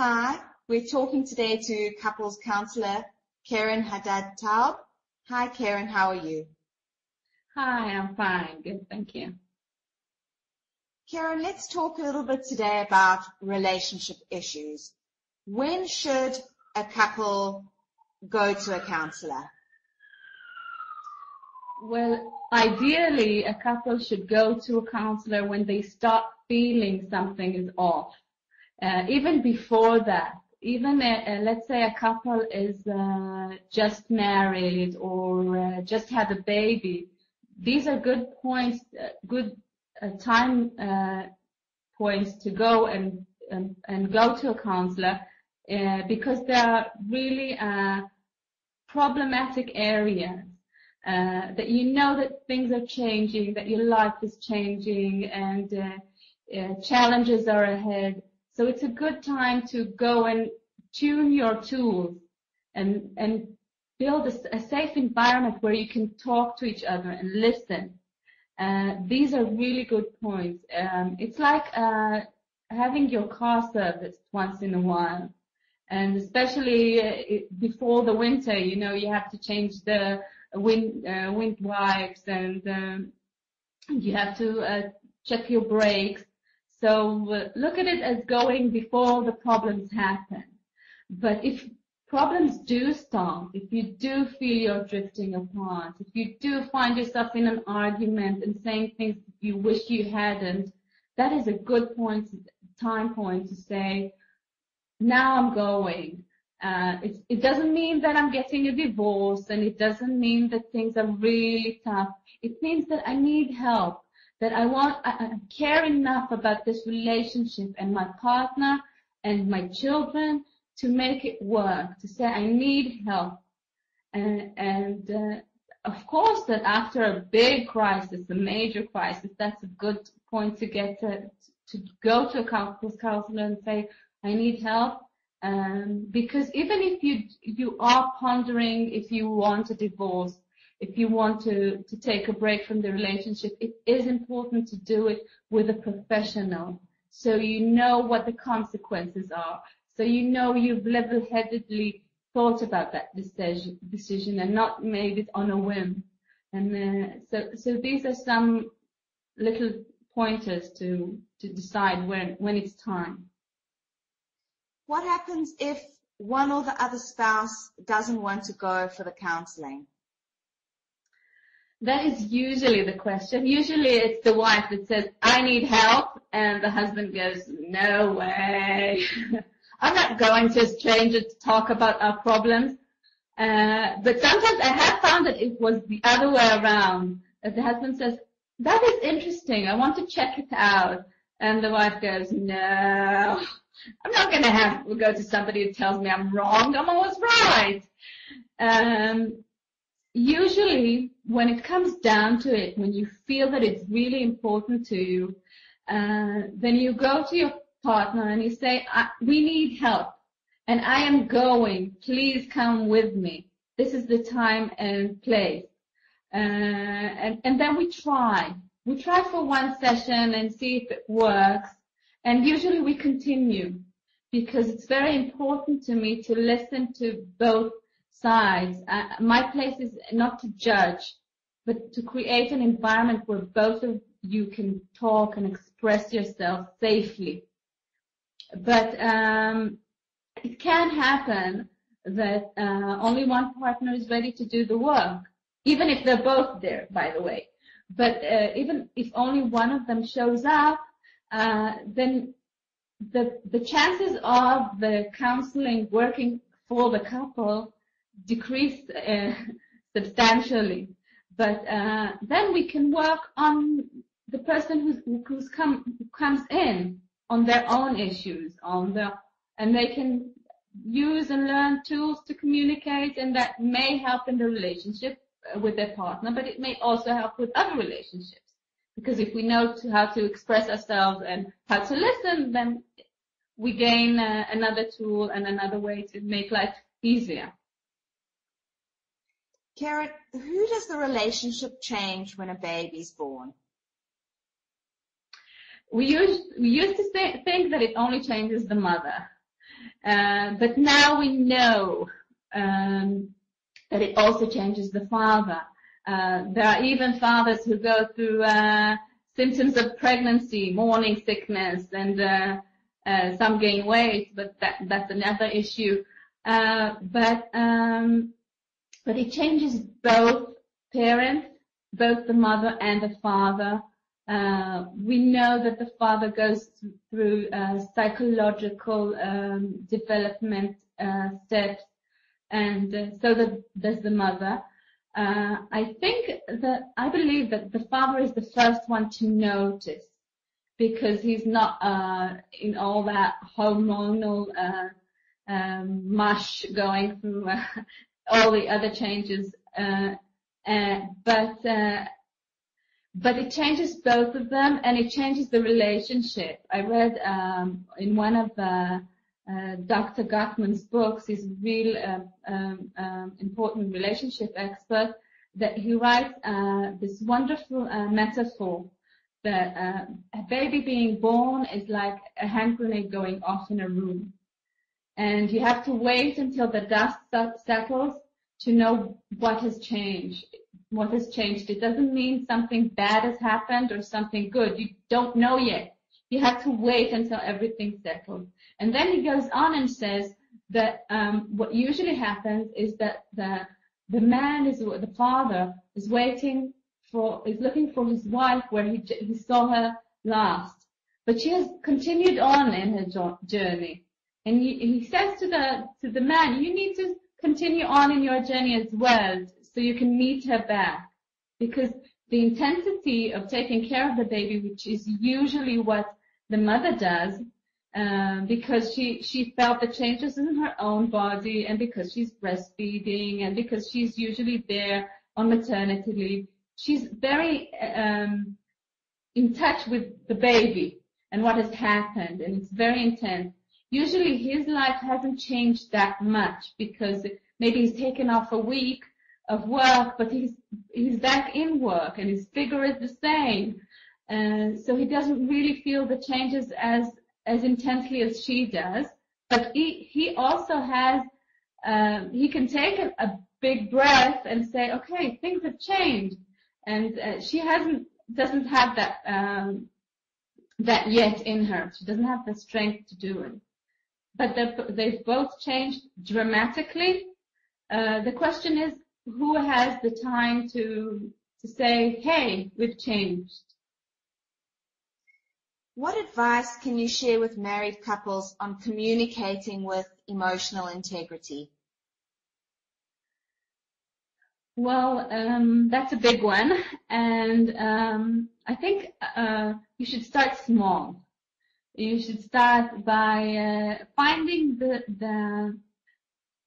Hi, we're talking today to couples counsellor Keren Hadad-Taub. Hi Keren, how are you? Hi, I'm fine. Good, thank you. Keren, let's talk a little bit today about relationship issues. When should a couple go to a counsellor? Well, ideally, a couple should go to a counsellor when they start feeling something is off. Even before that, even let's say a couple is just married or just had a baby. These are good points, good time points to go and go to a counselor because there are really problematic areas that you know that things are changing, that your life is changing, and challenges are ahead. So it's a good time to go and tune your tools and build a safe environment where you can talk to each other and listen. These are really good points. It's like having your car serviced once in a while. And especially before the winter, you know, you have to change the wind wipes and you have to check your brakes. So look at it as going before the problems happen. But if problems do start, if you do feel you're drifting apart, if you do find yourself in an argument and saying things you wish you hadn't, that is a good time point to say, now I'm going. It doesn't mean that I'm getting a divorce, and it doesn't mean that things are really tough. It means that I need help, that I care enough about this relationship and my partner and my children to make it work, to say I need help. And of course that after a big crisis, a major crisis, that's a good point to get to go to a couples counselor and say, I need help. Because even if you are pondering if you want a divorce, if you want to take a break from the relationship, it is important to do it with a professional, so you know what the consequences are, so you know you've level-headedly thought about that decision and not made it on a whim. And so these are some little pointers to decide when it's time. What happens if one or the other spouse doesn't want to go for the counseling? That is usually the question. Usually it's the wife that says, I need help, and the husband goes, no way. I'm not going to a stranger to talk about our problems. But sometimes I have found that it was the other way around, that the husband says, that is interesting, I want to check it out. And the wife goes, no, I'm not going to go to somebody who tells me I'm wrong. I'm always right. Usually, when it comes down to it, when you feel that it's really important to you, then you go to your partner and you say, we need help, and I am going. Please come with me. This is the time and place. And then we try. We try for one session and see if it works. And usually we continue, because it's very important to me to listen to both sides. My place is not to judge, but to create an environment where both of you can talk and express yourself safely. But it can happen that only one partner is ready to do the work, even if they're both there, by the way. But even if only one of them shows up, then the chances of the counseling working for the couple decrease substantially. But then we can work on the person who comes in on their own issues, and they can use and learn tools to communicate, and that may help in the relationship with their partner, but it may also help with other relationships. Because if we know how to express ourselves and how to listen, then we gain another tool and another way to make life easier. Keren, who does the relationship change when a baby's born? We used to think that it only changes the mother. But now we know that it also changes the father. There are even fathers who go through symptoms of pregnancy, morning sickness, and some gain weight, but that's another issue. But it changes both parents, both the mother and the father. We know that the father goes through psychological development steps, and so does the mother. I believe that the father is the first one to notice, because he's not in all that hormonal mush going through all the other changes. But it changes both of them, and it changes the relationship. I read in one of Dr. Gottman's books, he's a real important relationship expert, that he writes this wonderful metaphor that a baby being born is like a hand grenade going off in a room. And you have to wait until the dust settles to know what has changed. It doesn't mean something bad has happened or something good. You don't know yet. You have to wait until everything settles. And then he goes on and says that what usually happens is that the father is looking for his wife where he saw her last. But she has continued on in her journey. And he says to the man, you need to continue on in your journey as well, so you can meet her back. Because the intensity of taking care of the baby, which is usually what the mother does, because she felt the changes in her own body, and because she's breastfeeding, and because she's usually there on maternity leave, she's very in touch with the baby and what has happened, and it's very intense. Usually his life hasn't changed that much, because maybe he's taken off a week of work, but he's back in work, and his figure is the same. So he doesn't really feel the changes as intensely as she does. But he also has, he can take a big breath and say, okay, things have changed. And she doesn't have that yet in her. She doesn't have the strength to do it. But they've both changed dramatically. The question is, who has the time to say, hey, we've changed? What advice can you share with married couples on communicating with emotional integrity? Well, that's a big one. And I think you should start small. You should start by finding the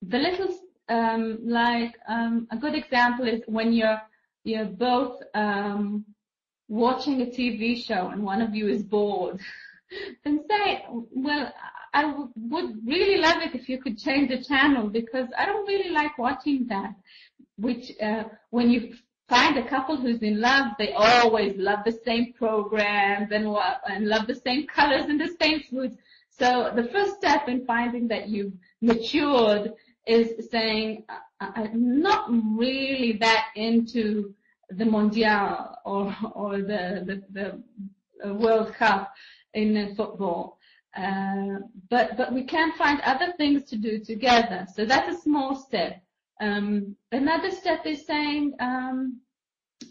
little, a good example is when you're both watching a TV show and one of you is bored. Then say, well, I would really love it if you could change the channel, because I don't really like watching that. Which, when you find a couple who's in love, they always love the same programs and love the same colors and the same foods. So the first step in finding that you've matured is saying, I'm not really that into the Mondial or the World Cup in football. But we can find other things to do together. So that's a small step. Another step is saying,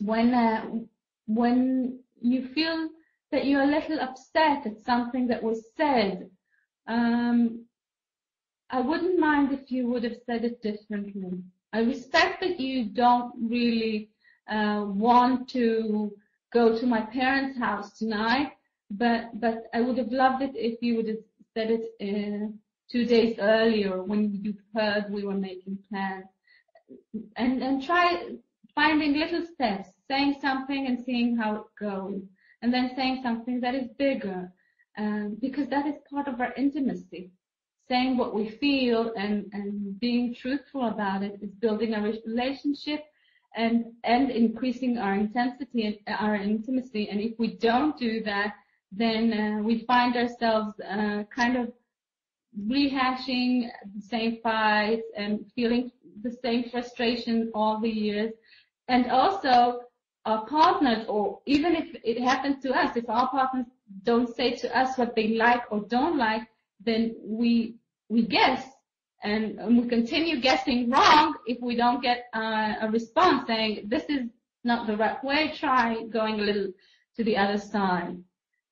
when you feel that you're a little upset at something that was said, I wouldn't mind if you would have said it differently. I respect that you don't really want to go to my parents' house tonight, but I would have loved it if you would have said it 2 days earlier when you heard we were making plans. And try finding little steps, saying something and seeing how it goes, and then saying something that is bigger, because that is part of our intimacy. Saying what we feel and being truthful about it is building a relationship and increasing our intensity and our intimacy. And if we don't do that, then we find ourselves kind of rehashing the same fights and feeling the same frustration all the years. And also our partners, or even if it happens to us, if our partners don't say to us what they like or don't like, then we guess, and we continue guessing wrong if we don't get a response saying, this is not the right way, try going a little to the other side.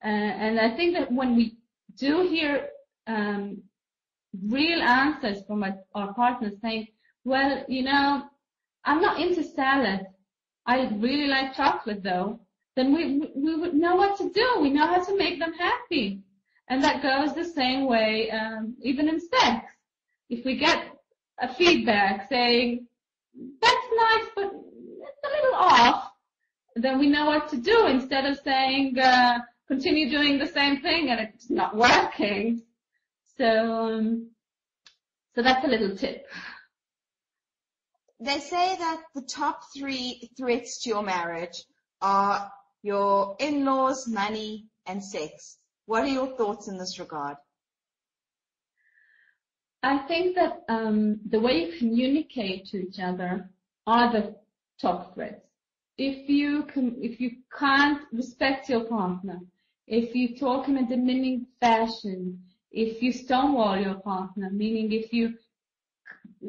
And I think that when we do hear real answers from our partners saying, well, you know, I'm not into salad, I really like chocolate though, then we would know what to do. We know how to make them happy. And that goes the same way even in sex. If we get a feedback saying, that's nice, but it's a little off, then we know what to do instead of saying, continue doing the same thing and it's not working. So that's a little tip. They say that the top 3 threats to your marriage are your in-laws, money, and sex. What are your thoughts in this regard? I think that the way you communicate to each other are the top threats. If you can't respect your partner, if you talk in a demeaning fashion, if you stonewall your partner, meaning if you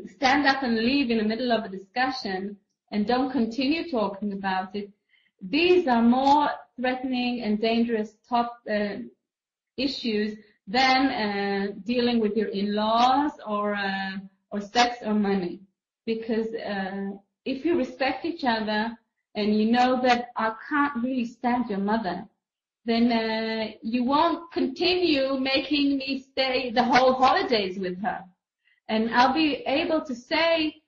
stand up and leave in the middle of a discussion and don't continue talking about it, these are more threatening and dangerous top issues than dealing with your in-laws or sex or money. Because if you respect each other and you know that I can't really stand your mother, then you won't continue making me stay the whole holidays with her. And I'll be able to say,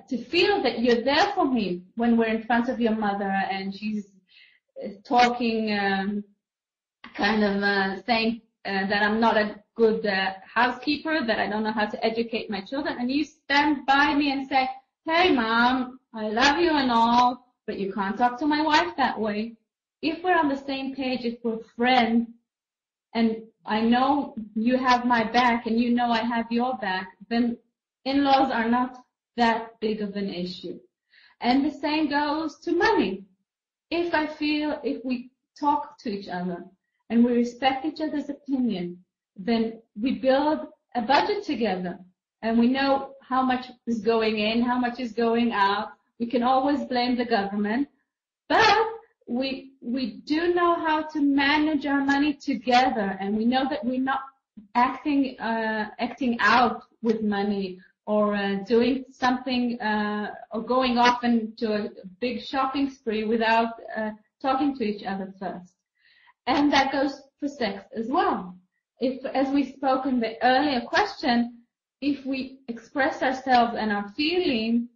to feel that you're there for me when we're in front of your mother and she's talking, saying that I'm not a good housekeeper, that I don't know how to educate my children. And you stand by me and say, hey, Mom, I love you and all, but you can't talk to my wife that way. If we're on the same page, if we're friends, and I know you have my back and you know I have your back, then in-laws are not that big of an issue. And the same goes to money. If we talk to each other and we respect each other's opinion, then we build a budget together and we know how much is going in, how much is going out. We can always blame the government, but we do know how to manage our money together, and we know that we're not acting out with money or doing something or going off into a big shopping spree without talking to each other first. And that goes for sex as well. If, as we spoke in the earlier question, if we express ourselves and our feelings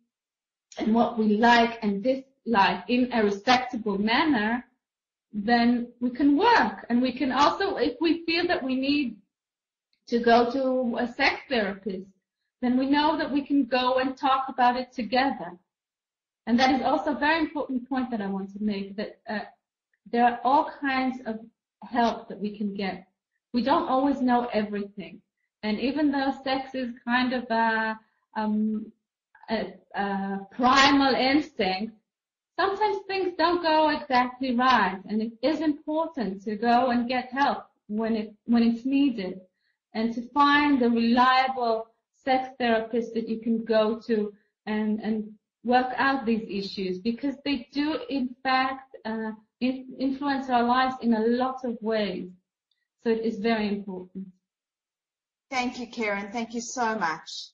and what we like and dislike in a respectable manner, then we can work. And we can also, if we feel that we need to go to a sex therapist, then we know that we can go and talk about it together. And that is also a very important point that I want to make, that there are all kinds of help that we can get. We don't always know everything. And even though sex is kind of a primal instinct, sometimes things don't go exactly right. And it is important to go and get help when it's needed, and to find a reliable sex therapist that you can go to and work out these issues, because they do in fact influence our lives in a lot of ways. So it is very important. Thank you, Keren. Thank you so much.